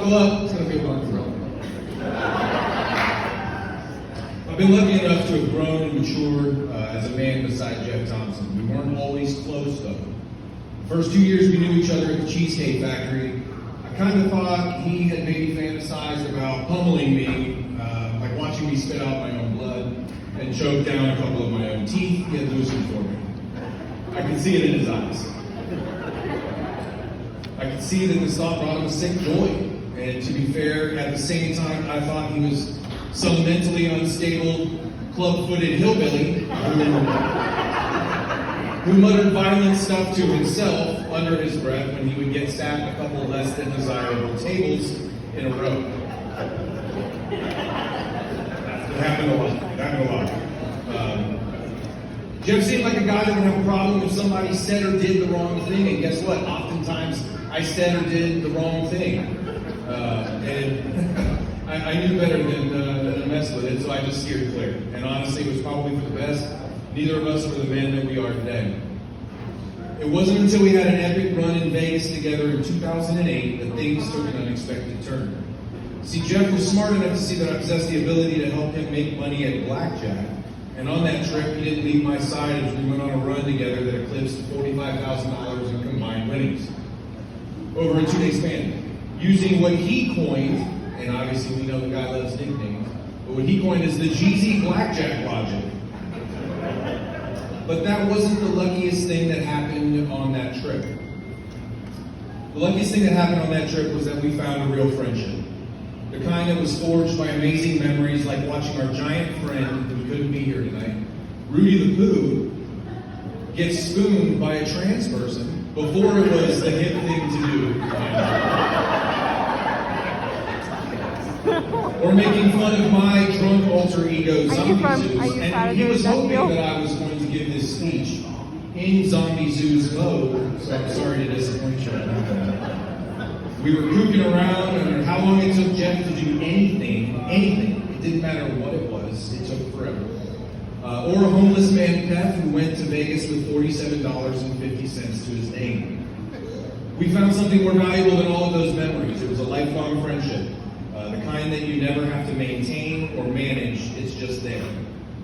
buckle up, it's going to be a fun thrill. I've been lucky enough to have grown and matured as a man beside Jeff Thompson. We weren't always close, though. The first 2 years we knew each other at the Cheesecake Factory, I kind of thought he had maybe fantasized about pummeling me, like watching me spit out my own blood and choke down a couple of my own teeth. He had loosened for me. I could see it in his eyes. I could see that this thought brought him a sick joy. And to be fair, at the same time, I thought he was some mentally unstable, club-footed hillbilly who muttered violent stuff to himself under his breath when he would get sat at a couple less than desirable tables in a row. It happened a lot. Jeff seemed like a guy that would have a problem if somebody said or did the wrong thing, and guess what? Oftentimes, I said or did the wrong thing. And I knew better than to mess with it, so I just steered clear. And honestly, it was probably for the best. Neither of us were the men that we are today. It wasn't until we had an epic run in Vegas together in 2008 that things took an unexpected turn. See, Jeff was smart enough to see that I possessed the ability to help him make money at blackjack. And on that trip, he didn't leave my side as we went on a run together that eclipsed $45,000 in combined winnings over a 2-day span. Using what he coined, and obviously we know the guy loves nicknames, but what he coined is the Jeezy blackjack logic. But that wasn't the luckiest thing that happened on that trip. The luckiest thing that happened on that trip was that we found a real friendship. The kind that was forged by amazing memories like watching our giant friend, who couldn't be here tonight, Rudy the Pooh, get spooned by a trans person before it was the hip thing to do. Or making fun of my drunk alter ego, Zombie Zeus. And he was hoping that I was going to give this speech in Zombie Zeus mode, so I'm sorry to disappoint you. We were kooking around, and how long it took Jeff to do anything, it didn't matter what it was, it took forever. Or a homeless man, Pep, who went to Vegas with $47.50 to his name. We found something more valuable than all of those memories. It was a lifelong friendship. The kind that you never have to maintain or manage, it's just there.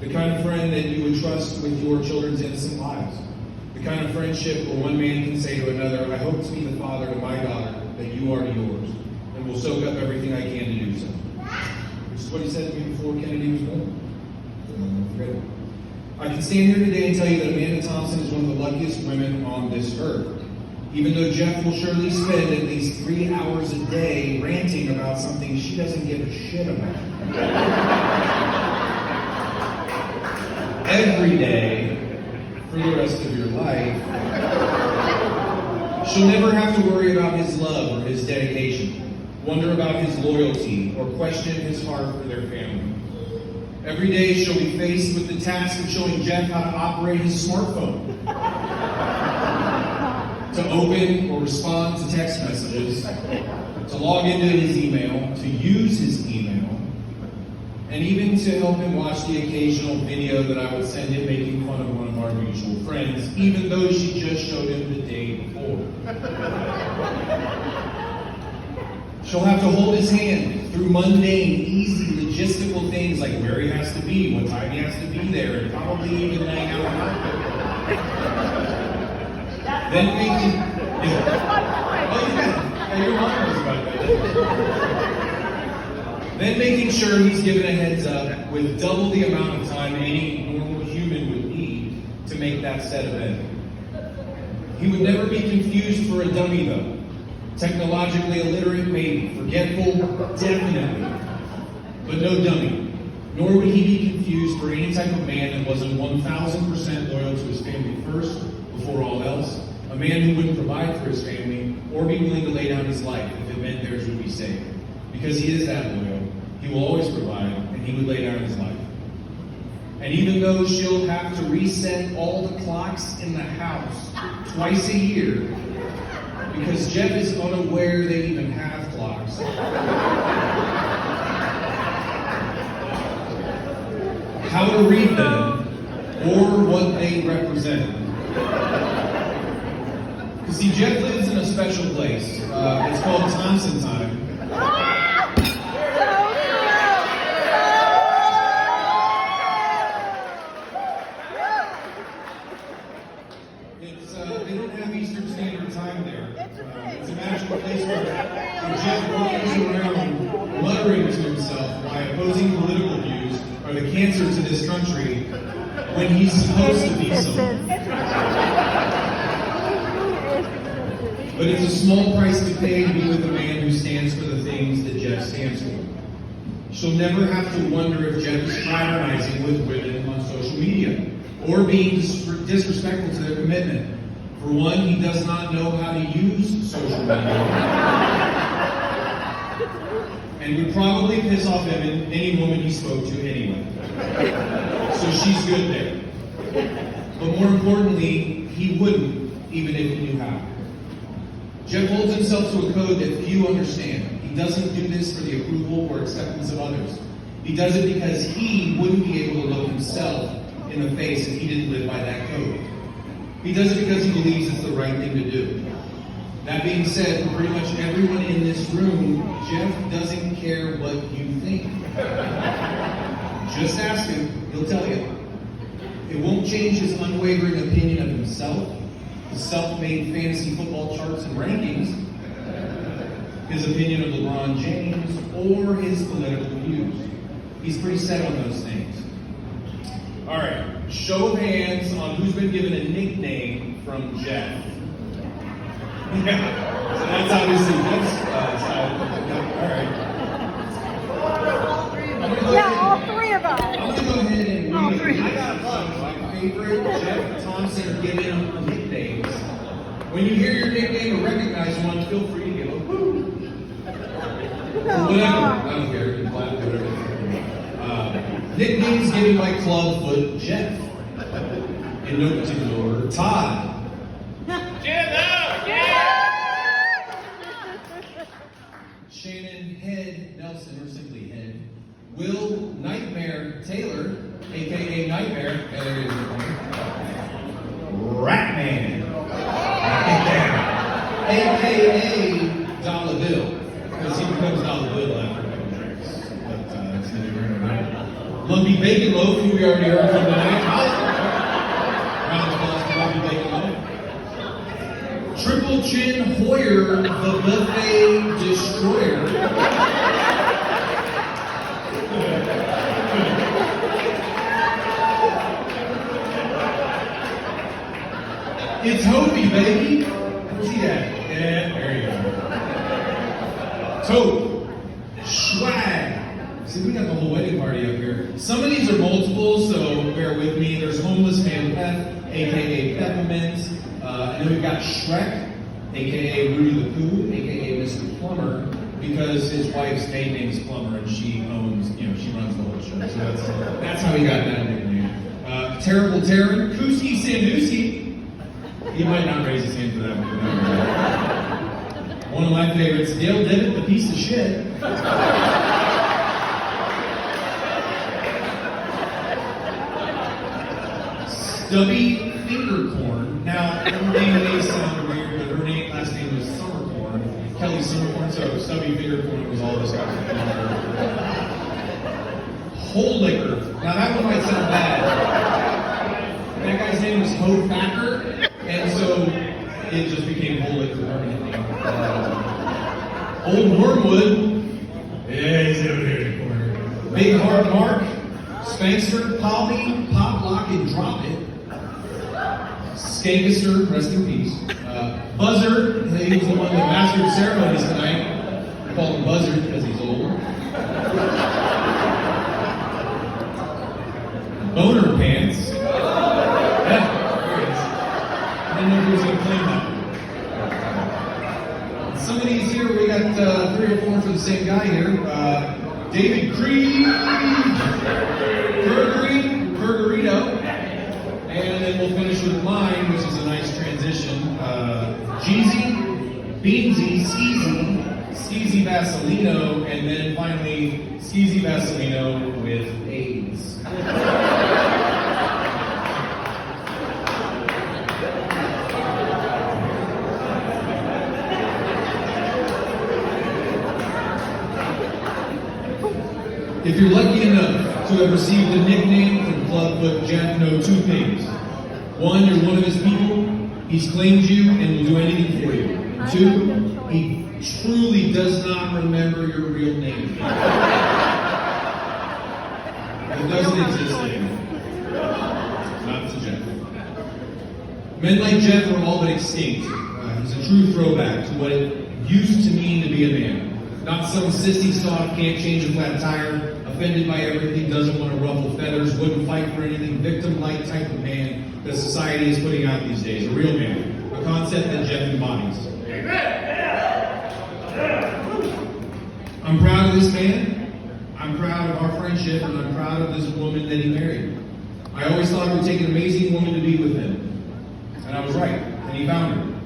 The kind of friend that you would trust with your children's innocent lives. The kind of friendship where one man can say to another, I hope to be the father to my daughter that you are to yours, and will soak up everything I can to do so. Which is what he said to me before Kennedy was born. I can stand here today and tell you that Amanda Thompson is one of the luckiest women on this earth. Even though Jeff will surely spend at least 3 hours a day ranting about something she doesn't give a shit about. Every day, for the rest of your life, she'll never have to worry about his love or his dedication, wonder about his loyalty, or question his heart for their family. Every day she'll be faced with the task of showing Jeff how to operate his smartphone, to open or respond to text messages, to log into his email, to use his email, and even to help him watch the occasional video that I would send him making fun of one of our mutual friends, even though she just showed him the day before. She'll have to hold his hand through mundane, easy, logistical things like where he has to be, what time he has to be there, and probably even laying out an outfit. Then making... your mom knows about that. Then making sure he's given a heads up with double the amount of time any normal human would need to make that set event. He would never be confused for a dummy, though. Technologically illiterate, maybe. Forgetful, definitely. But no dummy. Nor would he be confused for any type of man that wasn't 1,000% loyal to his family first, before all else. A man who wouldn't provide for his family or be willing to lay down his life if it meant theirs would be saved. Because he is that loyal, he will always provide, and he would lay down his life. And even though she'll have to reset all the clocks in the house twice a year, because Jeff is unaware they even have clocks, how to read them, or what they represent. Because see, Jeff lives in a special place. It's called Thompson time. It's they don't have Eastern Standard Time there. It's a magical place where Jeff wanders around muttering to himself why opposing political views are the cancer to this country when he's supposed to be someone. But it's a small price to pay to be with a man who stands for the things that Jeff stands for. She'll never have to wonder if Jeff is fraternizing with women on social media or being disrespectful to their commitment. For one, he does not know how to use social media and would probably piss off any woman he spoke to anyway. So she's good there. But more importantly, he wouldn't, even if he knew how. Jeff holds himself to a code that few understand. He doesn't do this for the approval or acceptance of others. He does it because he wouldn't be able to look himself in the face if he didn't live by that code. He does it because he believes it's the right thing to do. That being said, for pretty much everyone in this room, Jeff doesn't care what you think. Just ask him, he'll tell you. It won't change his unwavering opinion of himself, his self-made fantasy football charts and rankings, his opinion of LeBron James, or his political views. He's pretty set on those things. All right, show of hands on who's been given a nickname from Jeff. Yeah, so that's obviously Jeff's side. All right. All three of us. I'm going to go ahead and read I got my favorite Jeff Thompson given nicknames. When you hear your nickname or recognize one, feel free to give a woo. Whatever. I don't care. You clap, whatever. Nicknames given by Clubfoot Jeff. In no particular order. Todd. Shannon Head Nelson, or simply Head. Will Nightmare Taylor, aka Nightmare, and there is Ratman, aka Dollar Bill, because he becomes Dollar Bill after a couple drinks. But that's neither here nor there. Lumpy Bacon Loaf, who we already heard from tonight. Round of applause for Lumpy Bacon Loaf. Triple Chin Hoyer, the Buffet Destroyer. It's Hobie, baby. Where's he at? Yeah, there you go. Toad. Swag. See, we got the whole wedding party up here. Some of these are multiples, so bear with me. There's Homeless Man Pep, aka Peppermint. And then we've got Shrek, aka Rudy the Pooh, aka Mr. Plumber, because his wife's maiden name is Plumber and she owns, she runs the whole show. So that's how he got that nickname. Terrible Terran, Kooski Sanduski. He might not raise his hand for that one. One of my favorites, Dale Devitt, the piece of shit. Stubby Fingercorn. Now, her name may sound weird, but her last name was Summercorn. Kelly Summercorn, so Stubby Fingercorn was all this guy. Hole Liquor. Now, that one might sound bad. That guy's name was Ho Thacker. And so it just became Hole Liquor permanently. Old Wormwood. Yeah, he's over there in the corner. Big Heart Mark. Spankster, Polly, Pop, Lock, and Drop It. Skankister, rest in peace. Buzzard, he was the one that mastered ceremonies tonight. We call him Buzzard because he's old. Boner Pants. Yeah. I didn't know who was going to claim that. Some of these here, we got 3 or 4 for the same guy here. David Creed, Burgerito, and then we'll finish with mine, which is a nice transition. Jeezy, Beansy, Skeezy Vaseline, and then finally Skeezy Vaseline with AIDS. If you're lucky enough to have received a nickname from Clubfoot, Jeff, know 2 things. 1, you're one of his people, He's claimed you and will do anything for you. 2, he truly does not remember your real name. It doesn't exist anymore. Not to Jeff. Men like Jeff are all but extinct. He's a true throwback to what it used to mean to be a man. Not some sissy soft, can't change a flat tire, offended by everything, doesn't want to ruffle feathers, wouldn't fight for anything, victim-like type of man that society is putting out these days. A real man. A concept that Jeff embodies. I'm proud of this man. I'm proud of our friendship, and I'm proud of this woman that he married. I always thought it would take an amazing woman to be with him. And I was right, and he found her.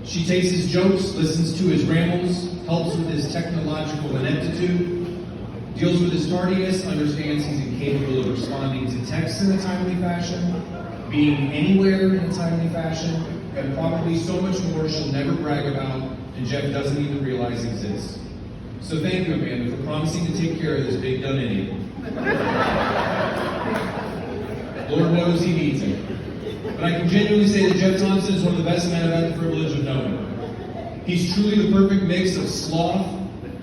She takes his jokes, listens to his rambles, helps with his technological ineptitude, deals with his tardiness, understands he's incapable of responding to texts in a timely fashion, being anywhere in a timely fashion, and probably so much more she'll never brag about and Jeff doesn't even realize exists. So thank you, Amanda, for promising to take care of this big dumb idiot. Lord knows he needs it. But I can genuinely say that Jeff Thompson is one of the best men I've had the privilege of knowing. He's truly the perfect mix of sloth,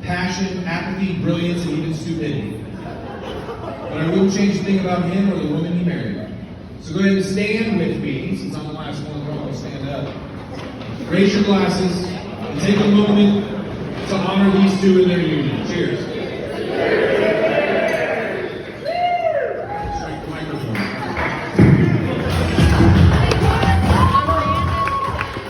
passion, apathy, brilliance, and even stupidity. But I wouldn't change a thing about him or the woman he married. So go ahead and stand with me, since I'm the last one to stand up. Raise your glasses and take a moment to honor these two in their union. Cheers.